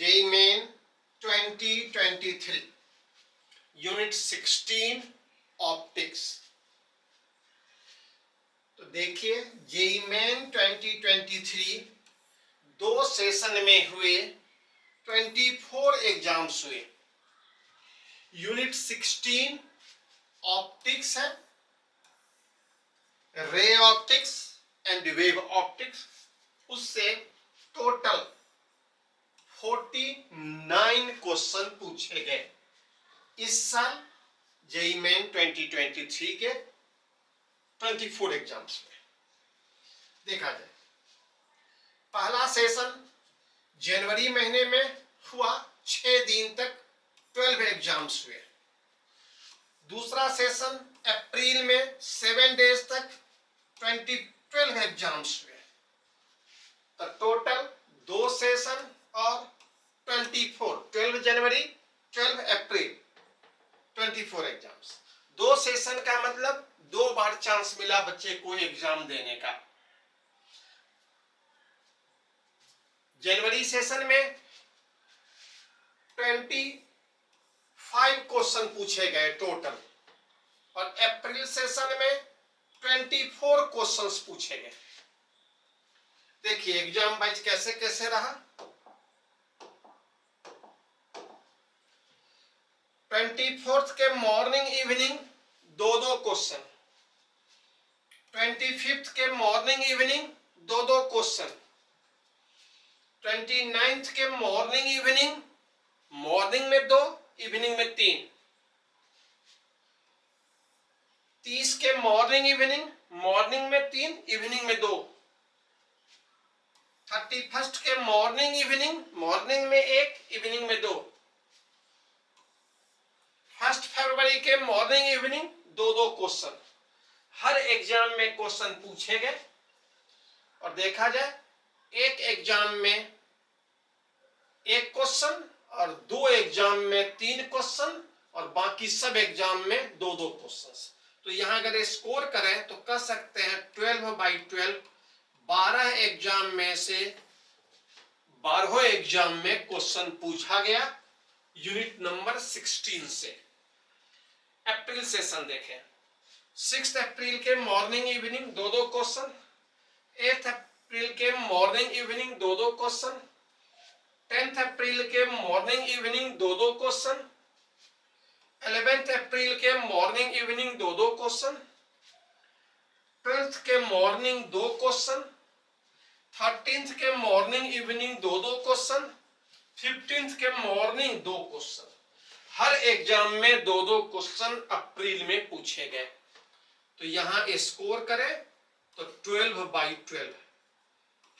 JEE main 2023 unit 16 optics. तो देखिए JEE main 2023 दो सेशन में हुए 24 एग्जाम्स हुए। यूनिट 16 ऑप्टिक्स है, ray optics and wave optics. उससे टोटल 49 क्वेश्चन पूछे गए इस साल जेईई मेन 2023 के 24 एग्जाम्स में। देखा जाए, पहला सेशन जनवरी महीने में हुआ, 6 दिन तक 12 एग्जाम्स हुए। दूसरा सेशन अप्रैल में 7 डेज तक 12 एग्जाम्स हुए। तो टोटल 2 सेशन और 12 जनवरी 12 अप्रैल 24 एग्जाम्स। 2 सेशन का मतलब 2 बार चांस मिला बच्चे को एग्जाम देने का। जनवरी सेशन में 25 क्वेश्चन पूछे गए टोटल, और अप्रैल सेशन में 24 क्वेश्चंस पूछे गए। देखिए एग्जाम वाइज कैसे कैसे रहा। 24 के मॉर्निंग इवनिंग 2-2 क्वेश्चन, 25 के मॉर्निंग इवनिंग 2-2 क्वेश्चन, 29 के मॉर्निंग इवनिंग, मॉर्निंग में 2, इवनिंग में 3, 30 के मॉर्निंग इवनिंग, मॉर्निंग में 3, इवनिंग में 2, 31 के मॉर्निंग इवनिंग, मॉर्निंग में 1, इवनिंग में 2, 1 फरवरी के मॉर्निंग इवनिंग 2-2 क्वेश्चन। हर एग्जाम में क्वेश्चन पूछे गए। और देखा जाए, एक एग्जाम में 1 क्वेश्चन और 2 एग्जाम में 3 क्वेश्चन और बाकी सब एग्जाम में 2-2 क्वेश्चन। तो यहां अगर स्कोर करें तो कह सकते हैं 12/12, 12 एग्जाम में से 12 एग्जाम में क्वेश्चन पूछा गया यूनिट नंबर 16 से। अप्रैल सेशन देखें, 6 अप्रैल के मॉर्निंग इवनिंग 2-2 क्वेश्चन, 8 अप्रैल के मॉर्निंग इवनिंग 2-2 क्वेश्चन, 10 अप्रैल के मॉर्निंग इवनिंग 2-2 क्वेश्चन, 11 अप्रैल के मॉर्निंग इवनिंग 2-2 क्वेश्चन, 12 के मॉर्निंग 2 क्वेश्चन, 13 के मॉर्निंग इवनिंग 2-2 क्वेश्चन, 15 के मॉर्निंग 2 क्वेश्चन। हर एग्जाम में 2-2 क्वेश्चन अप्रैल में पूछे गए। तो यहां स्कोर करें तो 12/12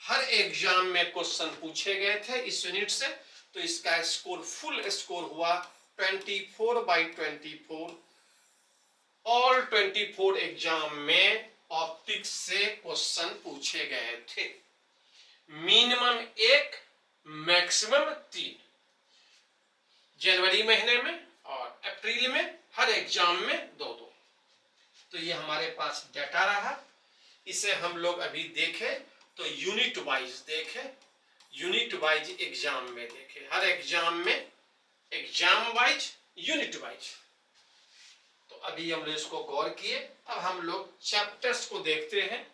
हर एग्जाम में क्वेश्चन पूछे गए थे इस यूनिट से। तो इसका स्कोर फुल स्कोर हुआ 24/24। ऑल 24 एग्जाम में ऑप्टिक्स से क्वेश्चन पूछे गए थे। मिनिमम 1, मैक्सिमम 3, जनवरी महीने में और अप्रैल में हर एग्जाम में 2-2। तो ये हमारे पास डाटा रहा। इसे हम लोग अभी देखें तो यूनिट वाइज देखें, यूनिट वाइज एग्जाम में देखें, हर एग्जाम में एग्जाम वाइज, यूनिट वाइज। तो अभी हम लोग इसको गौर किए। अब हम लोग चैप्टर्स को देखते हैं।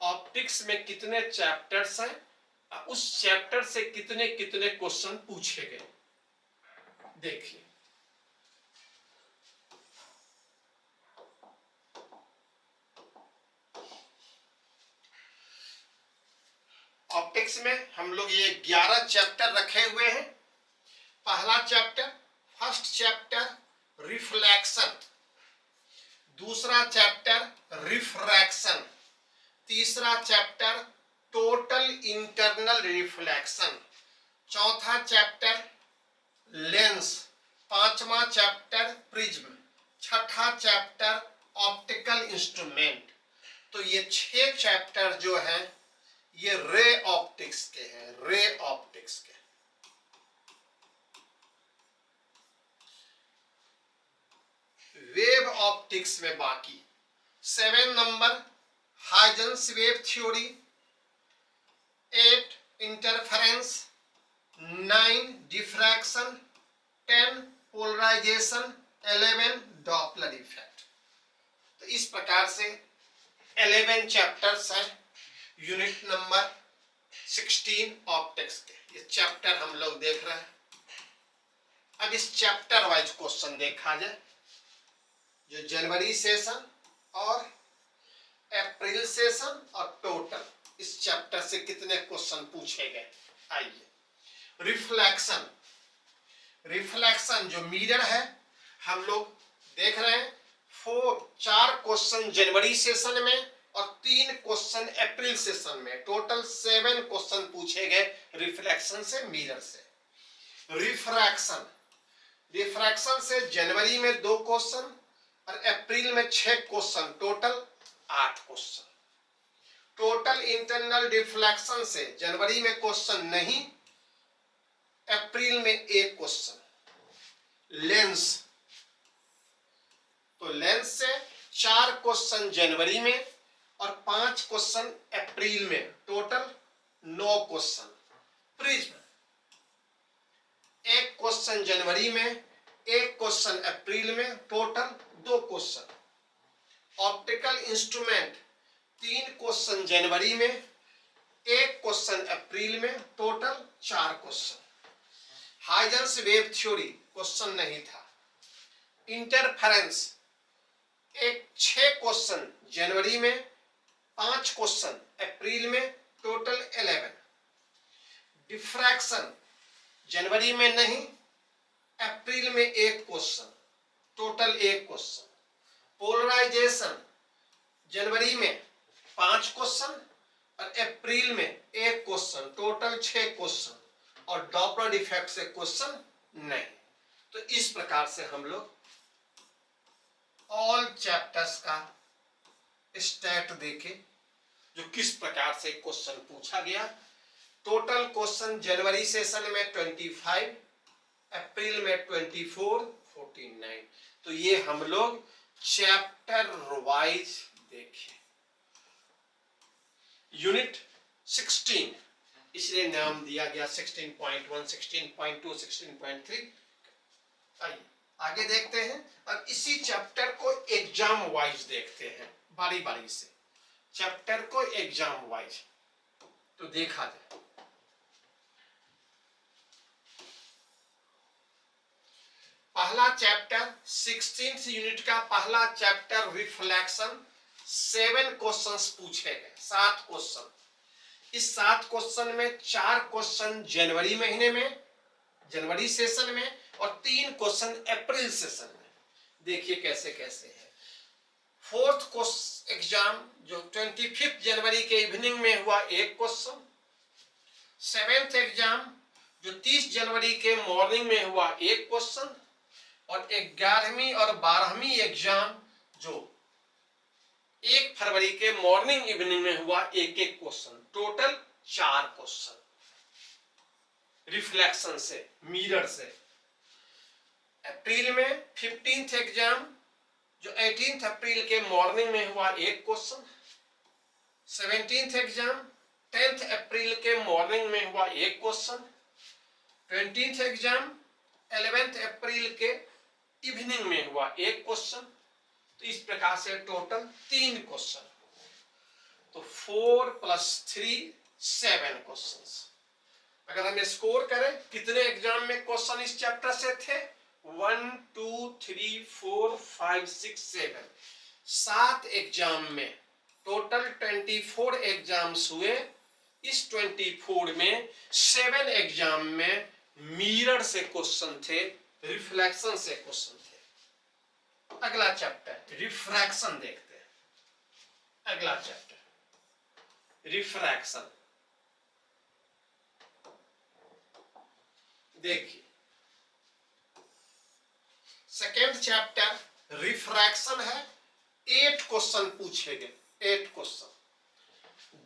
ऑप्टिक्स में कितने चैप्टर्स हैं, उस चैप्टर से कितने कितने क्वेश्चन पूछे गए देखिए। ऑप्टिक्स में हम लोग ये 11 चैप्टर रखे हुए हैं। पहला चैप्टर, फर्स्ट चैप्टर रिफ्लेक्शन, दूसरा चैप्टर रिफ्रैक्शन, तीसरा चैप्टर टोटल इंटरनल रिफ्लेक्शन, चौथा चैप्टर लेंस, पांचवा चैप्टर प्रिज्म, छठा चैप्टर ऑप्टिकल इंस्ट्रूमेंट। तो ये 6 चैप्टर जो हैं ये रे ऑप्टिक्स के हैं, रे ऑप्टिक्स के। वेव ऑप्टिक्स में बाकी 7 number Huygens wave theory, 8 interference, 9 diffraction, 10 polarisation, 11 Doppler effect. तो इस प्रकार से 11 चैप्टर्स हैं यूनिट नंबर 16 ऑप्टिक्स के। ये चैप्टर हम लोग देख रहे हैं। अब इस चैप्टर वाइज क्वेश्चन देखा जाए। जो जनवरी सेशन और अप्रैल सेशन और टोटल इस चैप्टर से कितने क्वेश्चन पूछे गए, आइए। रिफ्लेक्शन, रिफ्लेक्शन जो मिरर है हम लोग देख रहे हैं। 4 क्वेश्चन जनवरी सेशन में और 3 क्वेश्चन अप्रैल सेशन में, टोटल 7 क्वेश्चन पूछे गए रिफ्लेक्शन से, मिरर से। रिफ्रैक्शन, रिफ्रैक्शन से जनवरी में 2 क्वेश्चन और अप्रैल में 6 question, total 8 question. Total internal reflection से जनवरी में क्वेश्चन नहीं, अप्रैल में 1 क्वेश्चन। लेंस, तो लेंस से 4 क्वेश्चन जनवरी में और 5 क्वेश्चन अप्रैल में, टोटल 9 क्वेश्चन। प्रिज्म, 1 क्वेश्चन जनवरी में, 1 क्वेश्चन अप्रैल में, total 2 question. Optical instrument, 3 question जनवरी में, 1 क्वेश्चन अप्रैल में, total 4 question. Huygens wave theory question नहीं था। इंटरफेरेंस, 6 क्वेश्चन जनवरी में, 5 क्वेश्चन अप्रैल में, टोटल 11। डिफ्रैक्शन, जनवरी में नहीं, अप्रैल में 1 क्वेश्चन, टोटल 1 क्वेश्चन। पोलराइजेशन, जनवरी में 5 क्वेश्चन और अप्रैल में 1 क्वेश्चन, टोटल 6 क्वेश्चन। और डॉपलर इफेक्ट से क्वेश्चन नहीं। तो इस प्रकार से हम लोग ऑल चैप्टर्स का स्टैट देखे, जो किस प्रकार से क्वेश्चन पूछा गया। टोटल क्वेश्चन जनवरी सेशन में 25, अप्रैल में 24, 49। तो ये हम लोग चैप्टर वाइज देखे। यूनिट 16 इसलिए नाम दिया गया 16.1, 16.2, 16.3। आइए आगे देखते हैं और इसी चैप्टर को एग्जाम वाइज देखते हैं, बारी बारी से चैप्टर को एग्जाम वाइज। तो देखा जाए, पहला चैप्टर 16th यूनिट का पहला चैप्टर रिफ्लेक्शन। 7 क्वेश्चंस पूछे गए, 7 क्वेश्चन। इस 7 क्वेश्चन में 4 क्वेश्चन जनवरी महीने में, जनवरी सेशन में, और 3 क्वेश्चन अप्रैल सेशन में। देखिए कैसे कैसे है। 4th एग्जाम जो 25 जनवरी के इवनिंग में हुआ, 1 क्वेश्चन। 7th एग्जाम जो 30 जनवरी के मॉर्निंग में हुआ, 1 क्वेश्चन। और 11वीं और 12वीं एग्जाम जो 1 फरवरी के मॉर्निंग इवनिंग में हुआ, 1-1 क्वेश्चन, टोटल 4 क्वेश्चन रिफ्लेक्शन से, मिरर से। अप्रैल में 15th एग्जाम जो 18th अप्रैल के मॉर्निंग में हुआ, 1 क्वेश्चन। 17th एग्जाम 10th अप्रैल के मॉर्निंग में हुआ, 1 क्वेश्चन। 20th एग्जाम 11th अप्रैल के इवनिंग में हुआ, 1 क्वेश्चन। तो इस प्रकार से टोटल 3 क्वेश्चन। तो 4 + 3 7 क्वेश्चंस। अगर हम स्कोर करें कितने एग्जाम में क्वेश्चन इस चैप्टर से थे, 1 2 3 4 5 6 7, 7 एग्जाम में टोटल 24 एग्जाम्स हुए। इस 24 में 7 एग्जाम में मिरर से क्वेश्चन थे, रिफ्लेक्शन से क्वेश्चन थे। अगला चैप्टर रिफ्रैक्शन देखते हैं। अगला चैप्टर रिफ्रैक्शन देखिए। सेकेंड चैप्टर रिफ्रैक्शन है। 8 क्वेश्चन पूछे गए, 8 क्वेश्चन।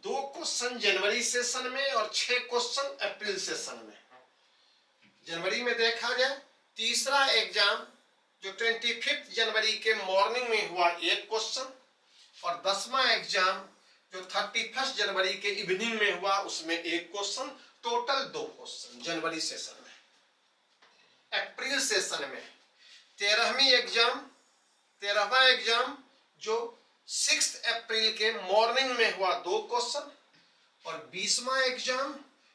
2 क्वेश्चन जनवरी सेशन में और 6 क्वेश्चन अप्रैल सेशन में। जनवरी में देखा जाए तीसरा एग्जाम जो 25 जनवरी के मॉर्निंग में हुआ, 1 क्वेश्चन। और 10वां एग्जाम जो 31 जनवरी के इवनिंग में हुआ, उसमें 1 क्वेश्चन। टोटल 2 क्वेश्चन जनवरी सेशन में। अप्रैल सेशन में 13वां एग्जाम जो 6 अप्रैल के मॉर्निंग में हुआ 2 क्वेश्चन, और 20वां एग्जाम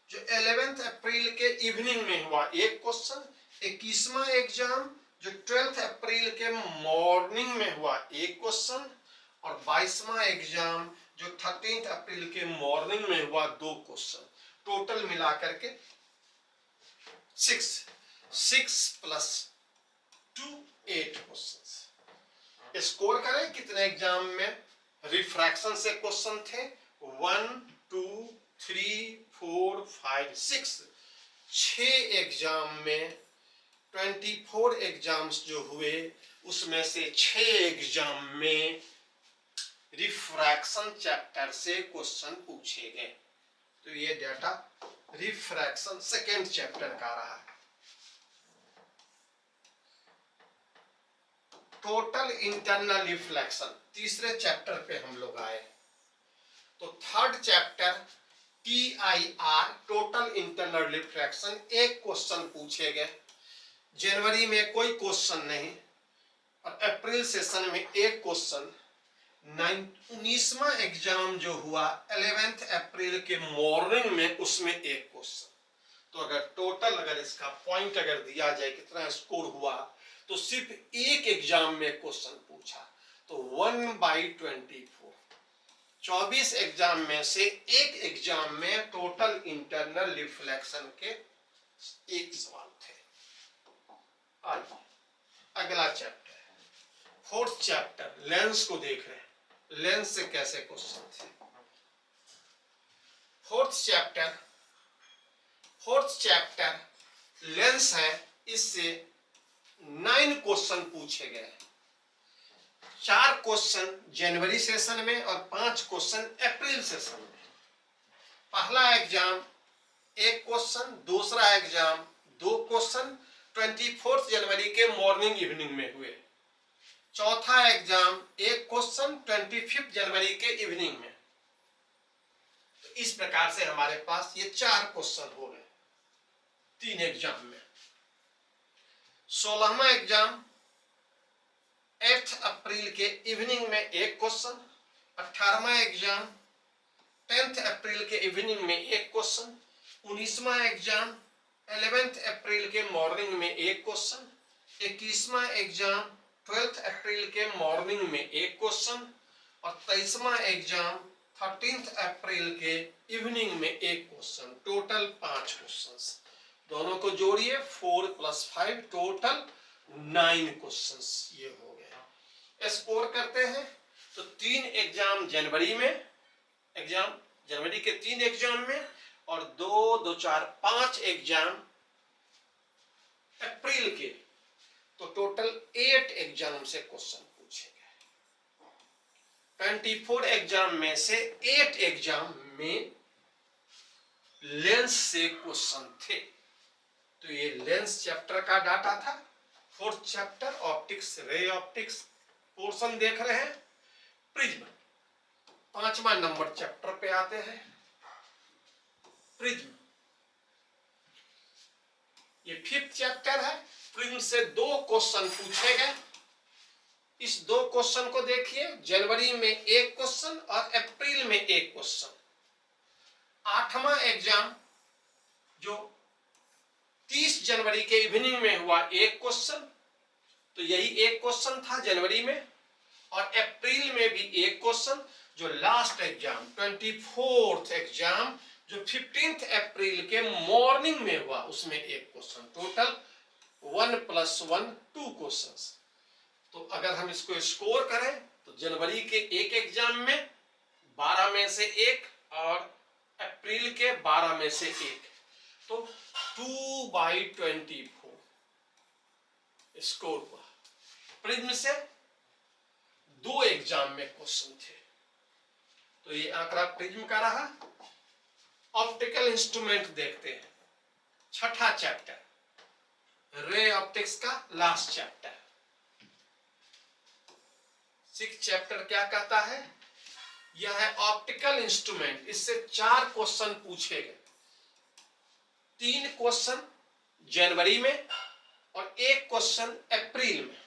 जो 11 अप्रैल के इवनिंग में हुआ 1 क्वेश्चन, 21वां एग्जाम जो 12 अप्रैल के मॉर्निंग में हुआ 1 क्वेश्चन, और 22वां एग्जाम जो 13 अप्रैल के मॉर्निंग में हुआ 2 क्वेश्चन। टोटल मिलाकर के 6 प्लस 2 8 क्वेश्चन। स्कोर करें कितने एग्जाम में रिफ्रैक्शन से क्वेश्चन थे? 1 2 3 4 5 6 एग्जाम में 24 एग्जाम्स जो हुए उसमें से 6 एग्जाम में रिफ्रैक्शन चैप्टर से क्वेश्चन पूछे गए। तो ये डाटा रिफ्रैक्शन सेकेंड चैप्टर का रहा है। टोटल इंटरनल रिफ्लेक्शन तीसरे चैप्टर पे हम लोग आए। तो third chapter TIR total internal reflection 1 question पूछे गए। जनवरी में कोई क्वेश्चन नहीं, और अप्रैल सेशन में 1 क्वेश्चन। 19वां एग्जाम जो हुआ 11 अप्रैल के मॉर्निंग में उसमें 1 क्वेश्चन। तो अगर इसका पॉइंट अगर दिया जाए कितना स्कोर हुआ, तो सिर्फ 1 एग्जाम में क्वेश्चन पूछा, तो 1/24। 24 एग्जाम में से 1 एग्जाम में टोटल इंटरनल रिफ्लेक्शन के 1 सवाल थे। आइए अगला चैप्टर, फोर्थ चैप्टर लेंस को देख रहे हैं, लेंस से कैसे क्वेश्चन थे। फोर्थ चैप्टर लेंस है, इससे 9 क्वेश्चन पूछे गए। 4 क्वेश्चन जनवरी सेशन में और 5 क्वेश्चन अप्रैल सेशन में। पहला एग्जाम 1 क्वेश्चन, दूसरा एग्जाम 2 क्वेश्चन 24 जनवरी के मॉर्निंग इवनिंग में हुए। चौथा एग्जाम 1 क्वेश्चन 25 जनवरी के इवनिंग में। तो इस प्रकार से हमारे पास ये 4 क्वेश्चन हो गए 3 एग्जाम में। 16वां एग्जाम 8 अप्रैल के इवनिंग में 1 क्वेश्चन। 18वां एग्जाम 10 अप्रैल के इवनिंग में 1 क्वेश्चन। 19वां एग्जाम 11 अप्रैल के मॉर्निंग में 1 क्वेश्चन। 21वां एग्जाम 12 अप्रैल के मॉर्निंग में 1 क्वेश्चन, और 23वां एग्जाम 13 अप्रैल के इवनिंग में 1 क्वेश्चन। Total 5 questions. दोनों को जोड़िए, 4 + 5 टोटल 9 क्वेश्चंस ये हो गए। स्कोर करते हैं तो 3 एग्जाम जनवरी में, जनवरी के 3 एग्जाम में, और 2 2 4 5 एग्जाम अप्रैल के। तो टोटल 8 एग्जाम से क्वेश्चन पूछे गए। 24 एग्जाम में से 8 एग्जाम में लेंस से क्वेश्चन थे। तो ये लेंस चैप्टर का डाटा था। Fourth chapter optics, ray optics portion देख रहे हैं। प्रिज्म 5वां नंबर चैप्टर पे आते हैं। प्रिज्म ये 5th चैप्टर है। प्रिज्म से 2 क्वेश्चन पूछे गए। इस 2 क्वेश्चन को देखिए, जनवरी में 1 क्वेश्चन और अप्रैल में 1 क्वेश्चन। 8वां एग्जाम जो 30 जनवरी के इवनिंग में हुआ 1 क्वेश्चन, तो यही 1 क्वेश्चन था जनवरी में, और अप्रैल में भी 1 क्वेश्चन। जो लास्ट एग्जाम 24th एग्जाम जो 15 अप्रैल के मॉर्निंग में हुआ उसमें 1 क्वेश्चन। Total 1 + 1 2 questions. तो अगर हम इसको स्कोर करें तो जनवरी के 1 एग्जाम में 12 में से 1 और अप्रैल के 12 में से 1, तो 2/24 स्कोर हुआ। प्रिज्म से 2 एग्जाम में क्वेश्चन थे। तो ये आंकड़ा प्रिज्म का रहा। ऑप्टिकल इंस्ट्रूमेंट देखते हैं, 6ठा चैप्टर रे ऑप्टिक्स का लास्ट चैप्टर। 6th चैप्टर क्या कहता है? यह है ऑप्टिकल इंस्ट्रूमेंट। इससे 4 क्वेश्चन पूछे गए। 3 क्वेश्चन जनवरी में और 1 क्वेश्चन अप्रैल में।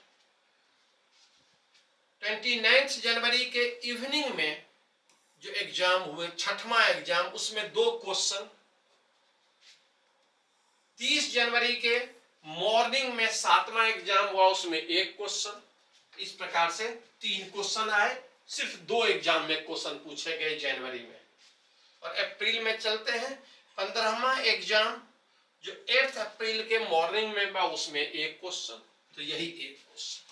29 जनवरी के इवनिंग में जो एग्जाम हुए, 6वां एग्जाम, उसमें 2 क्वेश्चन। 30 जनवरी के मॉर्निंग में 7वां एग्जाम हुआ, उसमें 1 क्वेश्चन। इस प्रकार से 3 क्वेश्चन आए। सिर्फ 2 एग्जाम में क्वेश्चन पूछे गए जनवरी में। और अप्रैल में चलते हैं। 15वां एग्जाम जो 8 अप्रैल के मॉर्निंग में हुआ, उसमें 1 क्वेश्चन। तो यही 1 क्वेश्चन।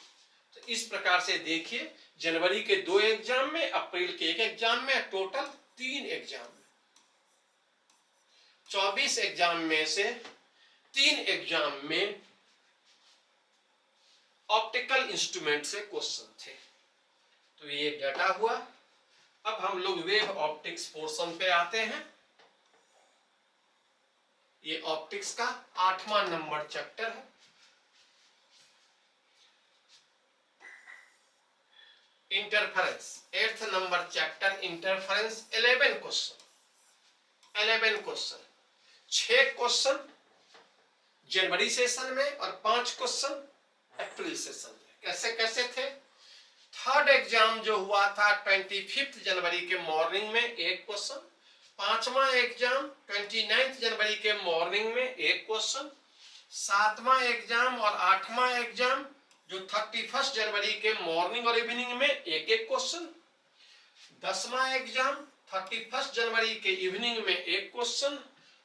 तो इस प्रकार से देखिए, जनवरी के 2 एग्जाम में, अप्रैल के 1 एग्जाम में, टोटल 3 एग्जाम में। 24 एग्जाम में से 3 एग्जाम में ऑप्टिकल इंस्ट्रूमेंट से क्वेश्चन थे। तो ये डाटा हुआ। अब हम लोग वेव ऑप्टिक्स पोर्शन पे आते हैं। ये ऑप्टिक्स का 8वां नंबर चैप्टर है। Interference 8th number chapter interference. 11 question. 11 question, 6 question जनवरी सेशन में और 5 क्वेश्चन अप्रैल सेशन में। कैसे कैसे थे? 3rd एग्जाम जो हुआ था 25 जनवरी के मॉर्निंग में 1 क्वेश्चन। 5वां एग्जाम 29 जनवरी के मॉर्निंग में 1 क्वेश्चन। 7वां एग्जाम और 8वां एग्जाम जो 31 जनवरी के मॉर्निंग और इवनिंग में 1-1 क्वेश्चन। 10वां एग्जाम 31 जनवरी के इवनिंग में 1 क्वेश्चन।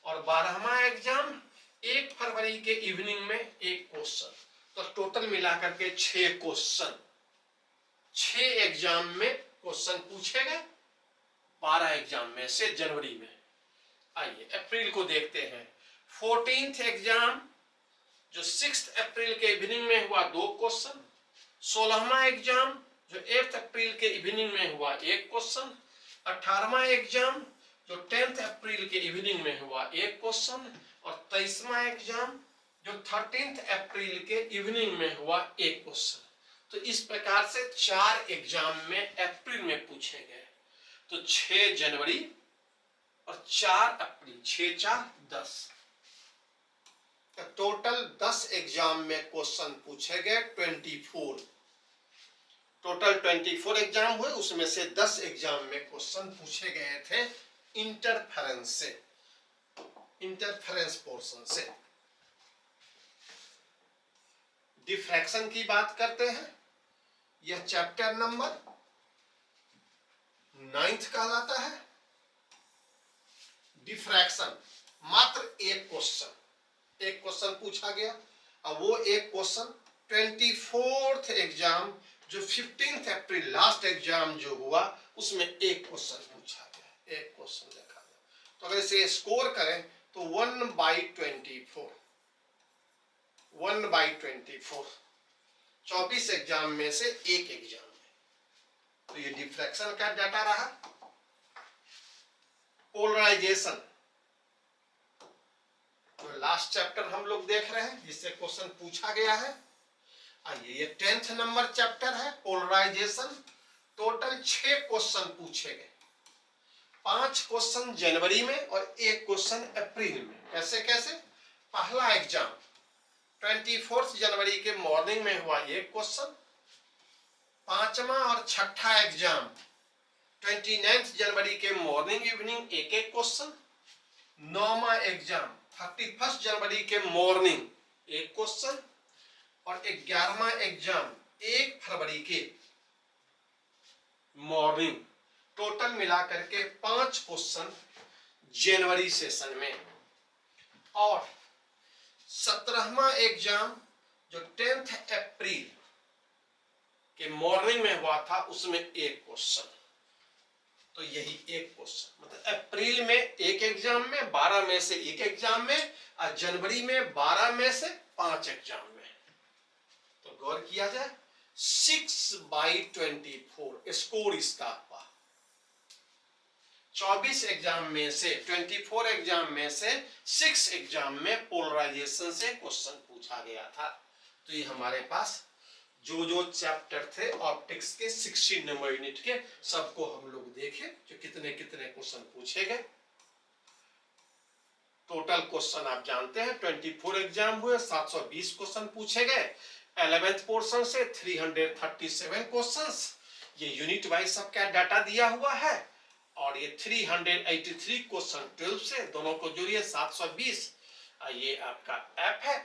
और 12वां एग्जाम 1 फरवरी के इवनिंग में 1 क्वेश्चन। तो टोटल मिलाकर के 6 क्वेश्चन। 6 एग्जाम में क्वेश्चन पूछे गए 12 एग्जाम में से जनवरी में। आइए अप्रैल को देखते हैं। 14th एग्जाम जो 6 अप्रैल के इवनिंग में हुआ, 2 क्वेश्चन। 16वां एग्जाम जो 8 अप्रैल के इवनिंग में हुआ, 1 क्वेश्चन। 18वां एग्जाम जो 10 अप्रैल के इवनिंग में हुआ, 1 क्वेश्चन। और 23वां एग्जाम जो 13 अप्रैल के इवनिंग में हुआ, 1 क्वेश्चन। तो इस प्रकार से 4 एग्जाम में अप्रैल में पूछे गए। तो 6 जनवरी और 4 अप्रैल, 6-4 10। तो टोटल 10 एग्जाम में क्वेश्चन पूछे गए। 24 टोटल 24 एग्जाम हुए, उसमें से 10 एग्जाम में क्वेश्चन पूछे गए थे इंटरफेरेंस से, इंटरफेरेंस पोर्शन से। डिफ्रैक्शन की बात करते हैं। यह चैप्टर नंबर 9th कहलाता है। डिफ्रैक्शन मात्र 1 क्वेश्चन, 1 क्वेश्चन पूछा गया। अब वो 1 क्वेश्चन 24th एग्जाम जो 15 अप्रैल लास्ट एग्जाम जो हुआ, उसमें 1 क्वेश्चन पूछा गया, 1 क्वेश्चन देखा गया। तो अगर इसे स्कोर करें तो 1/24, 1/24, 24 एग्जाम में से 1 एग्जाम में। तो ये डिफ्रैक्शन का डाटा रहा। पोलराइजेशन तो लास्ट चैप्टर हम लोग देख रहे हैं, जिससे क्वेश्चन पूछा गया है। आइए, ये 10th नंबर चैप्टर है पोलराइजेशन। टोटल 6 क्वेश्चन पूछे गए। 5 क्वेश्चन जनवरी में और 1 क्वेश्चन अप्रैल में। कैसे कैसे? पहला एग्जाम 24 जनवरी के मॉर्निंग में हुआ, 1 क्वेश्चन। 5वां और 6ठा एग्जाम 29 जनवरी के मॉर्निंग इवनिंग 1-1 क्वेश्चन। 9वां एग्जाम 31 जनवरी के मॉर्निंग 1 क्वेश्चन। और 11वां एग्जाम 1 फरवरी के मॉर्निंग। टोटल मिलाकर के 5 क्वेश्चन जनवरी सेशन में। और 17वां एग्जाम जो 10th अप्रैल के मॉर्निंग में हुआ था, उसमें 1 क्वेश्चन। तो यही 1 क्वेश्चन, मतलब अप्रैल में 1 एग्जाम में, 12 में से 1 एग्जाम में, और जनवरी में 12 में से 5 एग्जाम में। तो गौर किया जाए, 6/24 स्कोर इसका हुआ। 24 एग्जाम में से, 24 एग्जाम में से 6 एग्जाम में पोलराइजेशन से क्वेश्चन पूछा गया था। तो ये हमारे पास जो चैप्टर थे ऑप्टिक्स के 60 नंबर यूनिट के, सबको हम लोग देखे, जो कितने कितने क्वेश्चन पूछे गए। टोटल क्वेश्चन आप जानते हैं 24 एग्जाम हुए, 720 क्वेश्चन पूछे गए 11th पोर्शन से, 337 क्वेश्चंस। ये यूनिट वाइज सबका डाटा दिया हुआ है और ये 383 क्वेश्चन 12 से, दोनों को जोड़िए 720। ये आपका ऐप है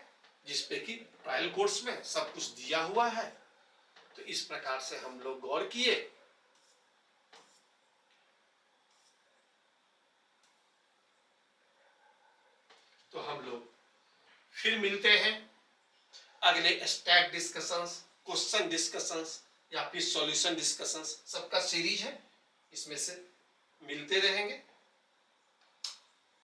जिसपे कि ट्रायल कोर्स में सब कुछ दिया हुआ है। तो इस प्रकार से हम लोग गौर किए। तो हम लोग फिर मिलते हैं अगले स्टैक डिस्कशंस, क्वेश्चन डिस्कशंस या फिर सॉल्यूशन डिस्कशंस, सबका सीरीज है, इसमें से मिलते रहेंगे।